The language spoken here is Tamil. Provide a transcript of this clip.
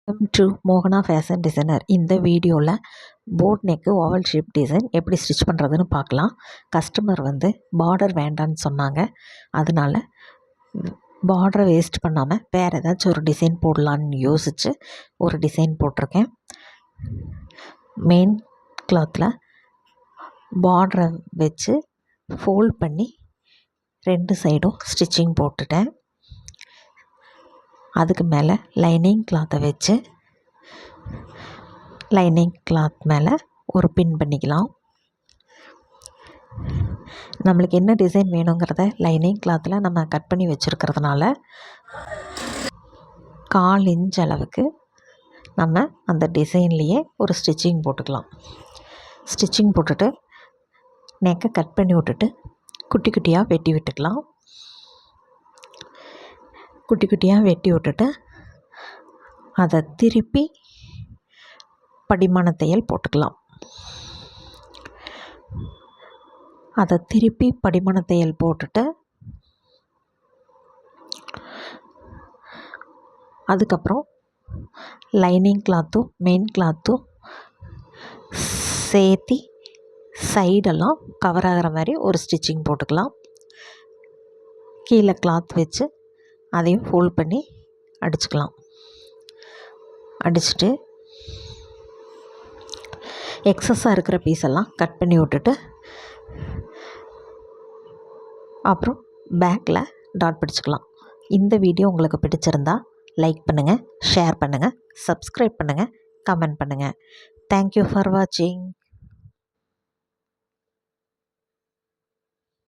வெல்கம் டு மோகனா ஃபேஷன் டிசைனர். இந்த வீடியோவில் boat neck oval shape design எப்படி ஸ்டிச் பண்ணுறதுன்னு பார்க்கலாம். கஸ்டமர் பார்டர் வேண்டான்னு சொன்னாங்க. அதனால் பார்டரை வேஸ்ட் பண்ணாமல் வேறு ஏதாச்சும் ஒரு டிசைன் போடலான்னு யோசித்து ஒரு டிசைன் போட்டிருக்கேன். மெயின் கிளாத்தில் பார்டரை வச்சு ஃபோல்ட் பண்ணி 2 சைடும் ஸ்டிச்சிங் போட்டுட்டேன். அதுக்கு மேலே லைனிங் கிளாத்தை வச்சு லைனிங் கிளாத் மேலே ஒரு பின் பண்ணிக்கலாம். நம்மளுக்கு என்ன டிசைன் வேணுங்கிறத லைனிங் கிளாத்தில் நம்ம கட் பண்ணி வச்சுருக்கிறதுனால 1/4 இன்ச் அளவுக்கு நம்ம அந்த டிசைன்லேயே ஒரு ஸ்டிச்சிங் போட்டுக்கலாம். ஸ்டிச்சிங் போட்டுட்டு நெக்கை கட் பண்ணி விட்டுட்டு குட்டி குட்டியாக வெட்டி விட்டுக்கலாம். குட்டி குட்டியாக வெட்டி விட்டுட்டு அதை திருப்பி படிமான தையல் போட்டுக்கலாம். அதை திருப்பி படிமான தையல் போட்டுட்டு அதுக்கப்புறம் லைனிங் கிளாத்தும் மெயின் கிளாத்தும் சேர்த்து சைடெல்லாம் கவர் ஆகிற மாதிரி ஒரு ஸ்டிச்சிங் போட்டுக்கலாம். கீழே கிளாத் வச்சு அதையும் ஃபோல்ட் பண்ணி அடிச்சுக்கலாம். அடிச்சுட்டு எக்ஸஸாக இருக்கிற பீஸெல்லாம் கட் பண்ணி விட்டுட்டு அப்புறம் பேக்கில் டாட் பிடிச்சிக்கலாம். இந்த வீடியோ உங்களுக்கு பிடிச்சிருந்தா லைக் பண்ணுங்கள், ஷேர் பண்ணுங்கள், சப்ஸ்கிரைப் பண்ணுங்கள், கமெண்ட் பண்ணுங்கள். தேங்க்யூ ஃபார் வாட்சிங்.